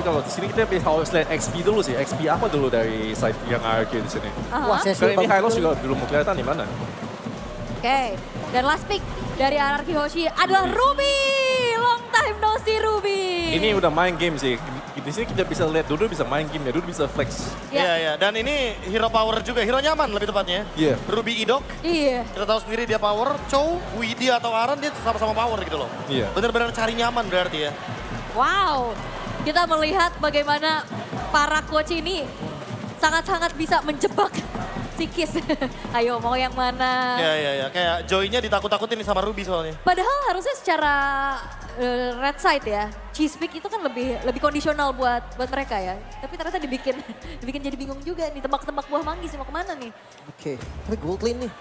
Tapi kalau di sini kita harus lihat XP dulu sih. XP apa dulu dari side yang RRQ di sini. Wah, saya Karena ini bagus Hylos dulu. juga belum kelihatan di mana. Oke, dan last pick dari RRQ Hoshi adalah Ruby. Long time no see Ruby. Ini udah main game sih. Di sini kita bisa lihat dulu bisa main game ya, dulu bisa flex. Ya. Iya, iya. Dan ini hero power juga, hero nyaman lebih tepatnya. Iya. Ruby Idok, Iya. kita tahu sendiri dia power. Chow, Widi atau Aran dia sama-sama power gitu loh. Iya. Bener-bener cari nyaman berarti ya. Wow, kita melihat bagaimana para coach ini sangat-sangat bisa menjebak psikis. Ayo mau yang mana? Iya, iya, iya. Kayak Joy-nya ditakut-takutin nih sama Ruby soalnya. Padahal harusnya secara red side ya, cheese pick itu kan lebih kondisional buat mereka ya. Tapi ternyata dibikin jadi bingung juga nih, tebak-tebak buah manggis mau kemana nih? Oke, tapi gold lane nih.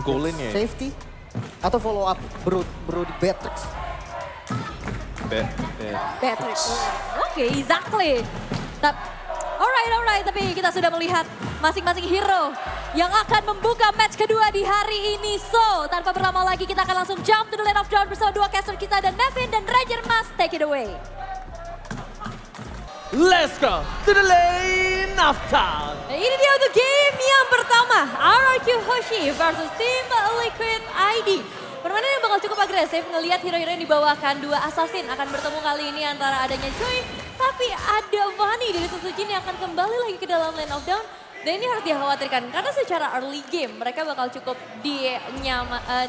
Golin ya. Safety atau follow up bro di Beatrix. Patrick. Oke, exactly. Alright, tapi kita sudah melihat masing-masing hero yang akan membuka match kedua di hari ini. So, tanpa berlama lagi kita akan langsung jump to the lane of dawn bersama dua caster kita dan Nevin dan Ranger Mas. Take it away. Let's go to the lane of town. Nah, ini dia untuk game yang pertama, RRQ Hoshi versus Team Liquid ID. Permainan yang bakal cukup agresif, ngelihat hero-hero yang dibawakan. Dua assassin akan bertemu kali ini antara adanya Choi, tapi ada Vani dari Susujin yang akan kembali lagi ke dalam lane of dawn. Dan ini harus dikhawatirkan karena secara early game mereka bakal cukup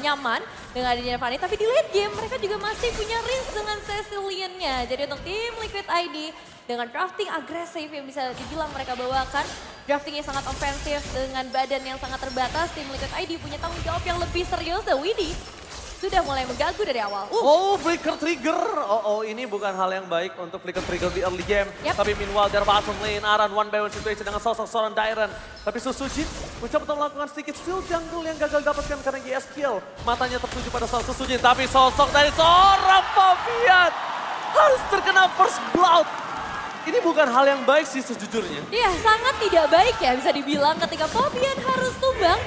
nyaman dengan adanya Vani. Tapi di late game mereka juga masih punya risk dengan Cecilian-nya. Jadi untuk tim Liquid ID dengan drafting agresif yang bisa dibilang mereka bawakan. Draftingnya sangat ofensif dengan badan yang sangat terbatas. Tim Liquid ID punya tanggung jawab yang lebih serius. The Widdy sudah mulai mengganggu dari awal. Oh, flicker trigger. Oh, ini bukan hal yang baik untuk flicker trigger di early game. Yep. Tapi meanwhile dari bottom lane, Aran one by one situation dengan sosok seorang Dairen. Tapi Susujin mencoba untuk melakukan sedikit steal jungle yang gagal dapatkan karena GS kill. Matanya tertuju pada sosok Susujin, tapi sosok dari seorang Fabian harus terkena first blood. Ini bukan hal yang baik sih sejujurnya. Iya, sangat tidak baik ya bisa dibilang ketika Fabian harus tumbang.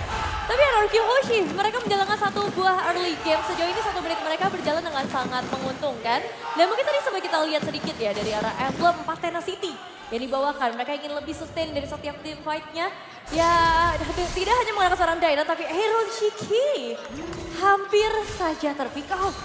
Tapi RRQ Hoshi, mereka menjalankan satu buah early game. Sejauh ini 1 menit mereka berjalan dengan sangat menguntungkan. Dan mungkin tadi coba kita lihat sedikit ya dari arah Emblem 4 Tenacity yang dibawakan. Mereka ingin lebih sustain dari setiap team fight-nya. Ya, tidak hanya menggunakan seorang Dairen, tapi Aaron Shiki hampir saja terpick off.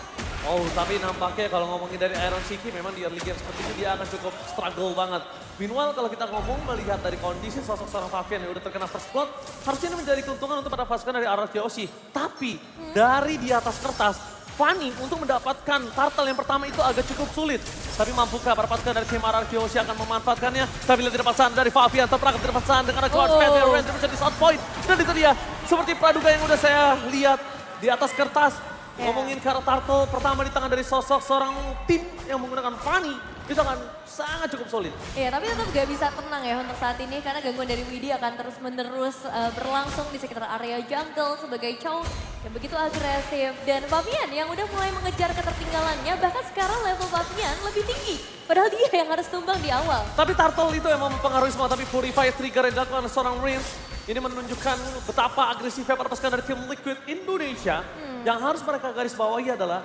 Oh, tapi nampaknya kalau ngomongin dari Iron Shiki memang di early game seperti ini dia akan cukup struggle banget. Meanwhile kalau kita ngomong melihat dari kondisi sosok seorang Fabian yang udah terkena first blood, harusnya ini menjadi keuntungan untuk para pasukan dari RRQ Hoshi. Tapi dari di atas kertas, Fanny untuk mendapatkan turtle yang pertama itu agak cukup sulit. Tapi mampukah para pasukan dari tim RRQ Hoshi akan memanfaatkannya? Tapi lihat tidak pasangan dari Fabian, terperangkap tidak pasangan dengan charge pad dari Ranger menjadi shot point. Dan itu dia, seperti praduga yang udah saya lihat di atas kertas. Ngomongin karena turtle pertama di tangan dari sosok seorang tim yang menggunakan Fanny, itu akan sangat cukup solid. Iya, tapi tetap gak bisa tenang ya untuk saat ini karena gangguan dari Widdy akan terus-menerus berlangsung di sekitar area jungle sebagai Chow yang begitu agresif. Dan Fabian yang udah mulai mengejar ketertinggalannya, bahkan sekarang level Fabian lebih tinggi. Padahal dia yang harus tumbang di awal. Tapi turtle itu emang mempengaruhi semua, tapi Purify trigger yang dilakukan oleh seorang Rins ini menunjukkan betapa agresifnya para pasukan dari tim Liquid Indonesia. Yang harus mereka garis bawahi adalah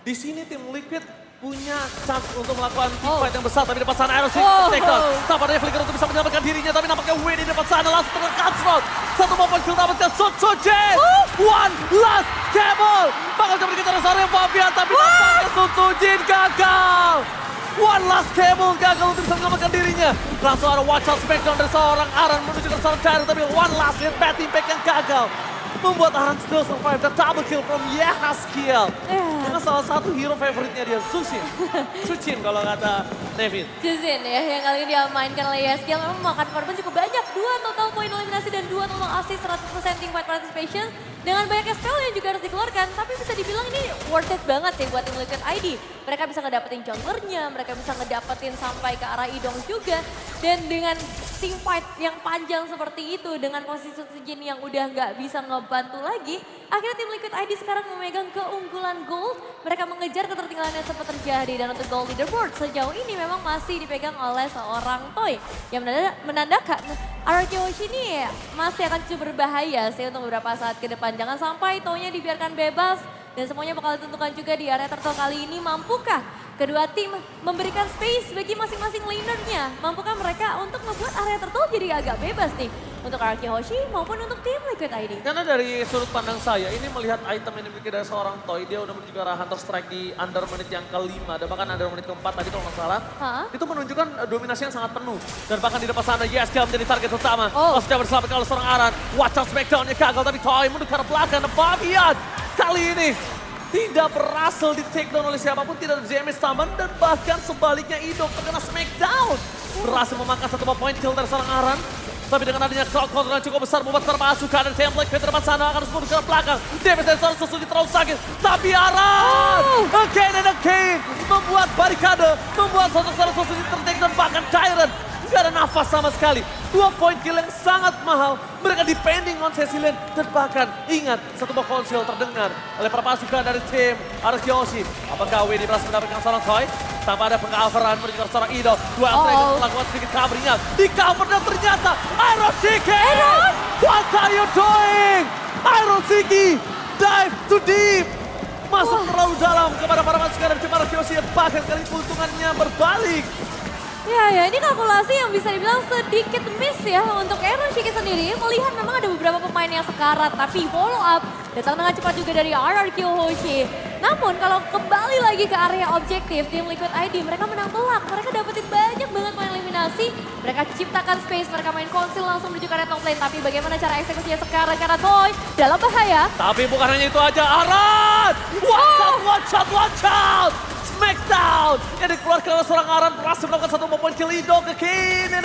di sini tim Liquid punya chance untuk melakukan team fight yang besar, tapi dapat sana Iron Shiki take down. Tampaknya Flicker untuk bisa menyelamatkan dirinya, tapi nampaknya Widdy dapat sana langsung terkena cutthroat. Satu momen kill dapatkan Susujin. One last cable. Bakal coba dikejar seorang Fabian, tapi nampaknya Susujin gagal. One last cable gagal untuk bisa menyelamatkan dirinya. Langsung ada watch out smackdown dari seorang Aran menuju ke seorang Dairen, tapi one last hit bad impact yang gagal. Membuat Aran still survive the double kill from Yehazkiel. Dengan salah satu hero favoritnya dia, Sushin kalau kata Nevin. Sushin ya, yang kali ini diamainkan oleh Yehazkiel memang memakan korban cukup banyak. 2 total poin eliminasi dan 2 total assist, 100% team fight participation. Dengan banyaknya spell yang juga harus dikeluarkan, tapi bisa dibilang ini worth it banget sih buat tim Liquid ID. Mereka bisa ngedapetin junglernya, mereka bisa ngedapetin sampai ke arah Idong juga. Dan dengan team fight yang panjang seperti itu, dengan posisi Susujin yang udah nggak bisa ngebantu lagi, akhirnya tim Liquid ID sekarang memegang keunggulan gold. Mereka mengejar ketertinggalan yang sempat terjadi, dan untuk gold leaderboard sejauh ini memang masih dipegang oleh seorang Toy. Yang menandakan RRQ Hoshi ini masih akan cukup berbahaya sih untuk beberapa saat ke depan. Jangan sampai Toy-nya dibiarkan bebas dan semuanya bakal ditentukan juga di area turtle kali ini. Mampukah kedua tim memberikan space bagi masing-masing lanernya. Mampukah mereka untuk membuat area turtle jadi agak bebas nih untuk RRQ Hoshi maupun untuk tim Liquid ID. Karena dari sudut pandang saya, ini melihat item yang dimiliki dari seorang Toy, dia udah menuju ke arah Hunter Strike di under menit yang kelima, dan bahkan under menit keempat tadi kalau nggak salah. Itu menunjukkan dominasi yang sangat penuh. Dan bahkan di depan sana, YSKL menjadi target utama. Sudah berselamatkan oleh seorang Aran. Watch out Smackdown-nya gagal, tapi Toy mundur ke arah belakang. Dan Fabian kali ini tidak berhasil di take down oleh siapapun, tidak ada damage tambahan, dan bahkan sebaliknya Idok terkena Smackdown. Berhasil memangkas satu point kill dari seorang Aran. Tapi dengan adanya crowd control yang cukup besar membuat termasuk dan template ke depan sana akan mundur ke belakang. Damage dari seorang Susuki terlalu sakit. Tapi Aran again and again membuat barikade, membuat seorang Susuki ter-take down, bahkan Tyrant gak ada nafas sama sekali. 2 point kill yang sangat mahal. Mereka depending on Cecilian. Dan bahkan ingat, satu buah konsil terdengar oleh para pasukan dari tim RRQ Hoshi. Apakah WD berhasil mendapatkan seorang Toy? Tanpa ada peng-coveran menuju ke seorang Ido. Dua Alfred melakukan sedikit covernya. Di cover dan ternyata Iron Shiki! What are you doing? Iron Shiki dive too deep. Masuk terlalu dalam kepada para pasukan dari tim RRQ Hoshi. Bahkan kali keuntungannya berbalik. Ya, ini kalkulasi yang bisa dibilang sedikit miss ya untuk Iron Shiki sendiri. Melihat memang ada beberapa pemain yang sekarat, tapi follow up datang dengan cepat juga dari RRQ Hoshi. Namun kalau kembali lagi ke area objektif tim Liquid ID, mereka menang telak. Mereka dapetin banyak banget poin eliminasi. Mereka ciptakan space, mereka main konsil langsung menuju ke area top lane. Tapi bagaimana cara eksekusinya sekarang karena Toy dalam bahaya. Tapi bukan hanya itu aja, Aran! Watch out! Smackdown yang dikeluarkan oleh seorang Aran berhasil melakukan satu point kill Ido ke Kane.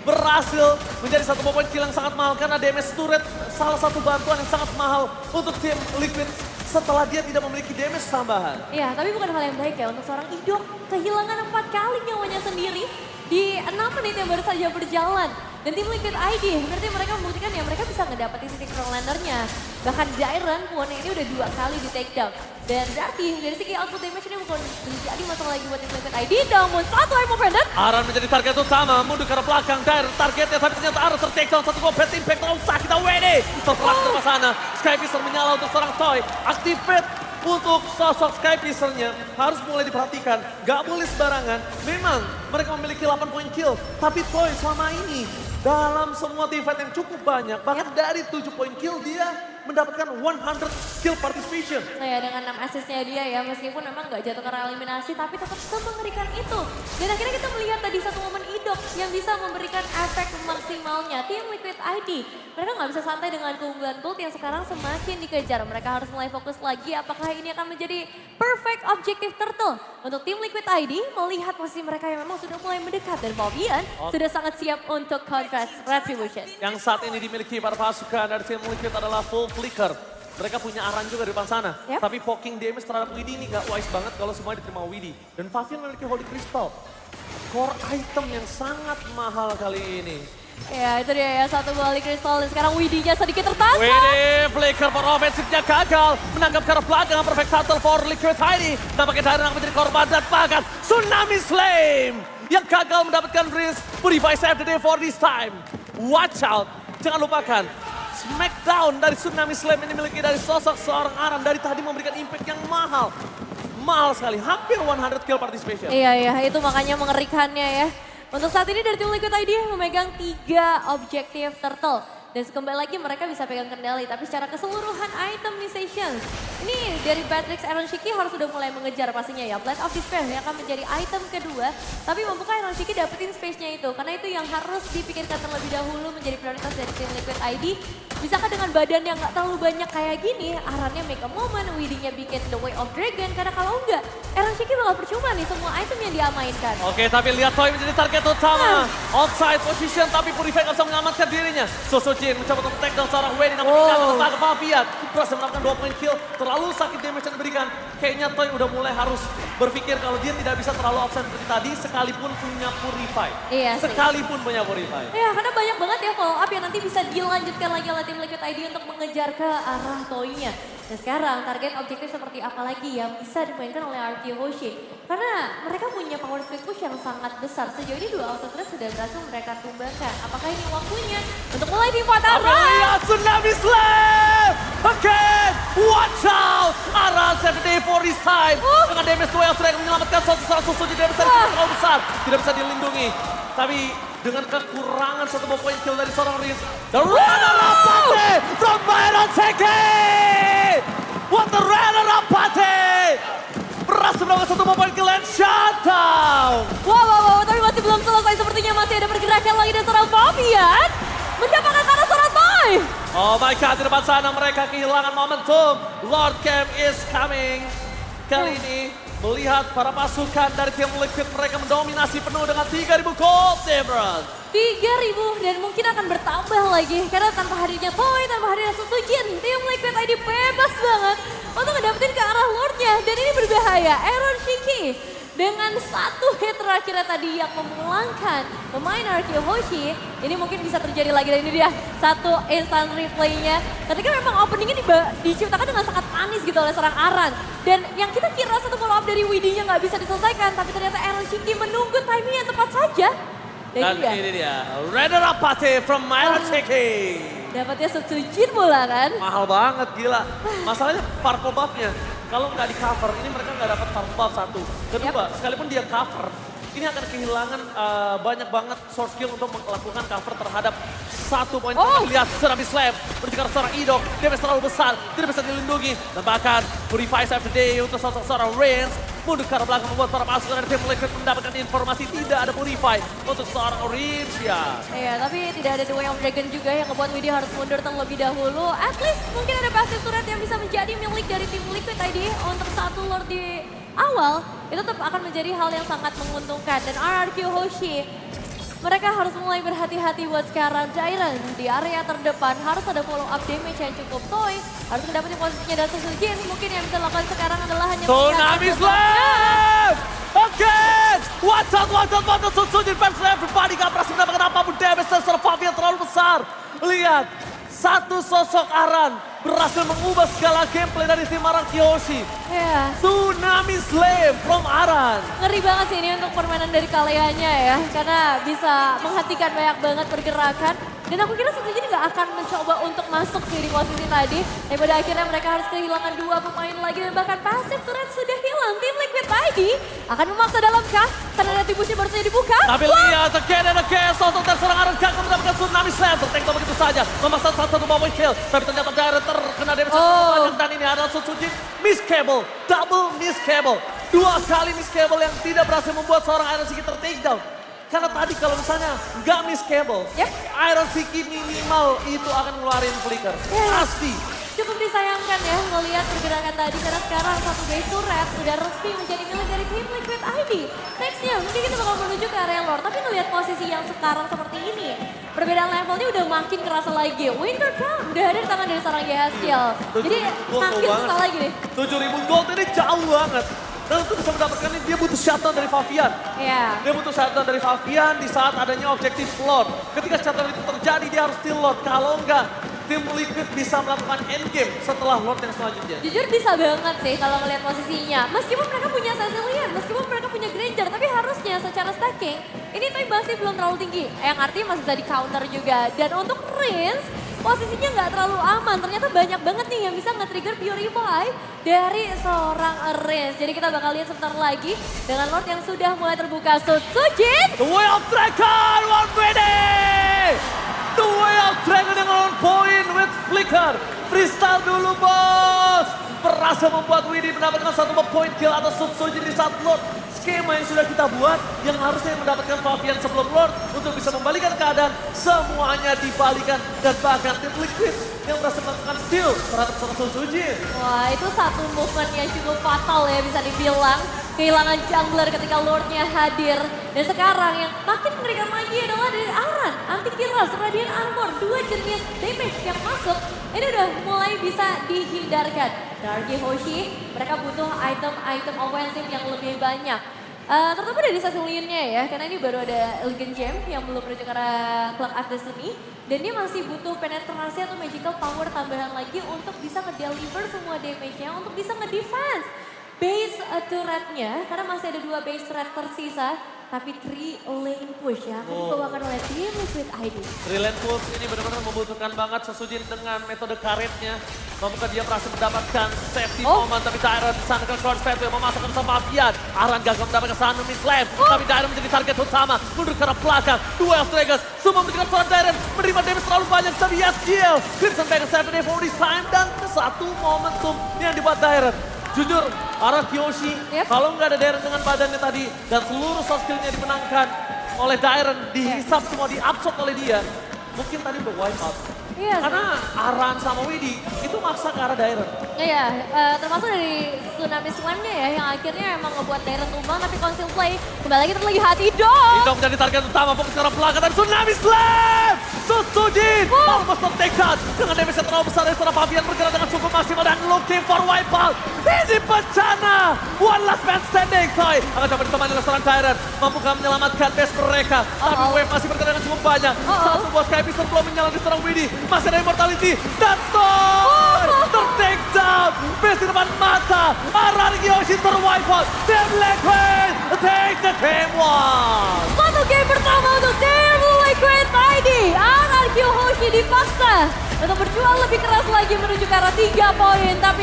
Berhasil menjadi satu point kill yang sangat mahal karena damage turret salah satu bantuan yang sangat mahal untuk tim Liquid setelah dia tidak memiliki damage tambahan. Iya, tapi bukan hal yang baik ya untuk seorang Idok. Kehilangan 4 kali nyawanya sendiri di 6 menit yang baru saja berjalan. Dan tim Liquid ID, berarti mereka membuktikan ya mereka bisa ngedapetin sisi frontlanernya. Bahkan Dairon pun ini udah 2 kali di take down. Dan berarti dari segi output damage ini bukan menjadi masalah lagi buat tim Liquid ID. Namun satu aim offended. Aran menjadi target utama, mundur ke arah belakang. Dairon targetnya, tapi ternyata Aran ter-take down. Satu bad impact terlalu sakit. WD terpelak ke sana. Skypisser menyala untuk seorang Toy. Activate untuk sosok Skypissernya harus mulai diperhatikan. Gak boleh sembarangan. Memang mereka memiliki 8 point kill. Tapi Toy selama ini dalam semua team fight yang cukup banyak, bahkan dari 7 point kill dia mendapatkan 100 kill participation. Nah ya dengan 6 assist-nya dia ya, meskipun memang gak jatuh karena eliminasi, tapi tetap semengerikan itu. Dan akhirnya kita melihat tadi satu momen Idok yang bisa memberikan efek maksimalnya. Tim Liquid ID, mereka gak bisa santai dengan keunggulan gold yang sekarang semakin dikejar. Mereka harus mulai fokus lagi, apakah ini akan menjadi perfect objective turtle. Untuk tim Liquid ID, melihat posisi mereka yang memang sudah mulai mendekat. Dan Fabian sudah sangat siap untuk contrast retribution. Yang saat ini dimiliki para pasukan dari tim Liquid adalah full flicker. Mereka punya Aran juga di depan sana. Tapi poking damage terhadap Widdy ini gak wise banget kalau semua diterima Widdy. Dan Fabian memiliki Holy Crystal. Core item yang sangat mahal kali ini. Ya itu dia ya, satu Holy Crystal dan sekarang Widdy-nya sedikit tertangkap. Widdy, flicker for offensive-nya gagal. Menangkap ke arah belakang, perfect shuttle for Liquid ID. Nampaknya Dairon akan menjadi korban dan bahkan Tsunami Flame yang gagal mendapatkan Breeze. Purify save the day for this time. Watch out, jangan lupakan. Smackdown dari Tsunami Slam ini dimiliki dari sosok seorang Aran dari tadi memberikan impact yang mahal. Mahal sekali, hampir 100 kill participation. Iya, itu makanya mengerikannya ya. Untuk saat ini dari tim Liquid ID memegang 3 objektif turtle. Dan kembali lagi mereka bisa pegang kendali, tapi secara keseluruhan itemization. Ini dari Patrick Iron Shiki harus sudah mulai mengejar pastinya ya. Blade of Despair yang akan menjadi item kedua. Tapi mampukah Iron Shiki dapetin space-nya itu? Karena itu yang harus dipikirkan terlebih dahulu menjadi prioritas dari tim Liquid ID. Bisakah dengan badan yang gak terlalu banyak kayak gini, Arannya make a moment, Widdy-nya bikin The Way of Dragon. Karena kalau enggak, Iron Shiki bakal percuma nih semua item yang dia mainkan. Oke, tapi lihat Toy menjadi target utama. Offside position, tapi Purify gak bisa menyelamatkan dirinya. Susujin mencoba untuk take down seorang Widdy, namun tidak akan ke Fabian. Berhasil mendapatkan 2 point kill, terlalu sakit damage yang diberikan. Kayaknya Toy udah mulai harus berpikir kalau dia tidak bisa terlalu offside seperti tadi, sekalipun punya Purify. Iya sih. Sekalipun punya Purify. Ya, karena banyak banget ya follow up yang nanti bisa dilanjutkan lagi oleh tim Liquid ID untuk mengejar ke arah Toy-nya. Dan sekarang target objektif seperti apa lagi yang bisa dimainkan oleh RRQ Hoshi. Karena mereka punya power split push yang sangat besar. Sejauh ini 2 auto threat sudah berhasil mereka tumbangkan. Apakah ini waktunya untuk mulai di-fight Aran? Lihat Tsunami Slam! Again! Watch out! Aran 70 for this time. Dengan damage 2 yang sudah menyelamatkan satu Suzuki, damage dari terlalu besar. Tidak bisa dilindungi. Tapi dengan kekurangan satu point kill dari seorang Riz. The runner-up party from Myron Seki! What the runner-up party! Berhasil melakukan satu point kill and shutdown! Wow, tapi masih belum selesai. Sepertinya masih ada pergerakan lagi dari seorang Fabian. Mendapatkan karena seorang Toy. Oh my god, di depan sana mereka kehilangan momentum. Lord Camp is coming. Kali ini melihat para pasukan dari tim Liquid, mereka mendominasi penuh dengan 3.000 gold, Debron. 3.000 dan mungkin akan bertambah lagi. Karena tanpa hadirnya Toy, tanpa hadirnya Sutujin, tim Liquid ID bebas banget untuk ngedapetin ke arah Lordnya. Dan ini berbahaya, Aaron Shiki. Dengan satu hit terakhirnya tadi yang memulangkan pemain Archie Hoshi, ini mungkin bisa terjadi lagi. Dan ini dia, satu instant replaynya. Ketika memang openingnya diciptakan dengan sangat manis gitu oleh seorang Aran. Dan yang kita kira satu follow up dari Widinya nggak bisa diselesaikan, tapi ternyata Aaron Shiki menunggu timing yang tepat saja. Dan ini dia, runner-up party from Myron Shiki. Dapatnya Sutujin pula kan. Mahal banget, gila. Masalahnya purple buff-nya. Kalau nggak di cover, ini mereka nggak dapat purple buff satu. Kedua, sekalipun dia cover, ini akan kehilangan banyak banget source skill untuk melakukan cover terhadap satu poin. Lihat Tsunami Slam, mencegah seorang Idok, dia terlalu besar, tidak bisa dilindungi. Dan bahkan Purify Save the Day untuk seorang Reigns. Mundur ke arah belakang membuat para pasukan dari tim Liquid mendapatkan informasi tidak ada Purify untuk seorang Orange ya. Iya, tapi tidak ada The Way of Dragon juga yang membuat Widi harus mundur terlebih dahulu. At least mungkin ada passive turret yang bisa menjadi milik dari tim Liquid ID untuk satu Lord di awal. Itu tetap akan menjadi hal yang sangat menguntungkan. Dan RRQ Hoshi, mereka harus mulai berhati-hati buat sekarang. Jairen di area terdepan harus ada follow up damage yang cukup. Toy harus mendapatkan posisinya dari Sujin. Mungkin yang bisa dilakukan sekarang adalah hanya Tsunami Slam! Again! Watch out, Sujin versus everybody. Gak berhasil mendapatkan apapun damage dan Fabian terlalu besar. Lihat, satu sosok Aran berhasil mengubah segala gameplay dari tim Aran Kiyoshi. Ya. Tsunami Slam from Aran. Ngeri banget sih ini untuk permainan dari Kaleanya ya. Karena bisa menghentikan banyak banget pergerakan. Dan aku kira Sutujin nggak akan mencoba untuk masuk sih di posisi tadi. Dan pada akhirnya mereka harus kehilangan 2 pemain lagi. Dan bahkan passive turret sudah hilang. Tim Liquid ID akan memaksa dalam kah? Karena tibusnya baru saja dibuka. Tapi lihat again and again. Sosok dari seorang Aran gagal mendapatkan Tsunami Slam. Tertengok begitu saja. Memaksa satu point kill. Tapi ternyata Darren terkena damage. Dan ini adalah Sutujin. Miss cable. Double miss cable. 2 kali miss cable yang tidak berhasil membuat seorang Iron Siki ter-takedown. Karena tadi kalau misalnya nggak miss cable, Iron Siki minimal itu akan ngeluarin flicker. Pasti. Cukup disayangkan ya melihat pergerakan tadi karena sekarang satu base turret sudah resmi menjadi milik dari tim Liquid ID. Nextnya mungkin kita bakal menuju ke area Lord, tapi ngelihat posisi yang sekarang seperti ini, perbedaan levelnya udah makin kerasa lagi. Winter Crown udah ada di tangan dari seorang Yeskiel. Jadi makin susah lagi nih. 7.000 gold ini jauh banget. Dan untuk bisa mendapatkan ini dia butuh shutdown dari Fabian. Iya. Dia butuh shutdown dari Fabian di saat adanya objektif Lord. Ketika shutdown itu terjadi dia harus steal Lord. Kalau enggak, tim Liquid bisa melakukan endgame setelah Lord yang selanjutnya. Jujur bisa banget sih kalau ngelihat posisinya. Meskipun mereka punya Cecilian, meskipun mereka punya Granger, tapi harusnya secara stacking ini tuh masih belum terlalu tinggi. Yang artinya masih bisa di counter juga. Dan untuk Reigns, posisinya nggak terlalu aman. Ternyata banyak banget nih yang bisa nge-trigger Purify dari seorang Reigns. Jadi kita bakal lihat sebentar lagi dengan Lord yang sudah mulai terbuka. Sujin! The Way of Dragon, one minute! The Way of Dragon yang on point with flicker. Freestyle dulu bos. Berhasil membuat Widi mendapatkan satu point kill atau Sujin di saat Lord. Skema yang sudah kita buat yang harusnya mendapatkan Fabian sebelum Lord untuk bisa membalikan keadaan. Semuanya dibalikan dan bahkan tim Liquid yang berhasil melakukan steal terhadap seorang Sujin. Wah, itu satu movement yang cukup fatal ya bisa dibilang. Kehilangan jungler ketika Lordnya hadir. Dan sekarang yang makin mengerikan lagi adalah dari Aran. Antikiras, Radiant Armor, 2 jenis damage yang masuk. Ini udah mulai bisa dihindarkan. Darky Hoshi, mereka butuh item-item offensive yang lebih banyak. Terutama dari Cecilian-nya ya, karena ini baru ada Legend Gem yang belum menuju ke arah Clock of Destiny. Dan dia masih butuh penetrasi atau magical power tambahan lagi untuk bisa nge-deliver semua damage-nya, untuk bisa nge-defense base turret-nya. Karena masih ada 2 base turret tersisa tapi 3 lane push ya. Akan dibawakan oleh tim Liquid ID. Brilliant Wolf ini benar-benar membutuhkan banget Sesujin dengan metode karetnya. Mampukah dia berhasil mendapatkan safety moment, tapi Dairon di sana ke cross yang memasukkan sama Avian. Aran gagal mendapatkan Sanu Miss Left, tapi Dairon menjadi target utama. Mundur ke arah belakang, duel Stragers. Semua memberikan seorang Dairon, menerima damage terlalu banyak, tapi Yasgiel. Crimson Back Saturday for this time, dan satu momentum yang dibuat Dairon. Jujur, arah Kyoshi, kalau nggak ada Dairon dengan badannya tadi, dan seluruh soft skillnya dimenangkan oleh Dairon, dihisap semua, diabsorb oleh dia, mungkin tadi udah wipe out. Iya. Karena Aran sama Widi itu maksa ke arah Dairon. Iya, termasuk dari Tsunami Slam-nya ya, yang akhirnya emang ngebuat Dairon tumbang, tapi Conceal Play kembali lagi terlagi hati dong. Itu menjadi target utama, fokus ke arah belakang, dan Tsunami Slam! Susujin! Almost not take out. Dengan damage yang terlalu besar dari seorang Pavian bergerak dengan cukup maksimal dan looking for wipeout. Ini bencana! One last man standing, Toy. Akan coba ditemani oleh seorang Dairon. Mampukah menyelamatkan base mereka. Tapi wave masih bergerak dengan cukup banyak. Satu buah Sky Pistol belum menyala di seorang Widi. Masih ada Immortality. Dan Toy! Ter-take down! Base di depan mata. Aran Kyoshi ter-wipeout. Team Liquid take the game one! Satu game pertama untuk tim Liquid ID. Aran Kyoshi dipaksa untuk berjuang lebih keras lagi menuju ke arah 3 poin, tapi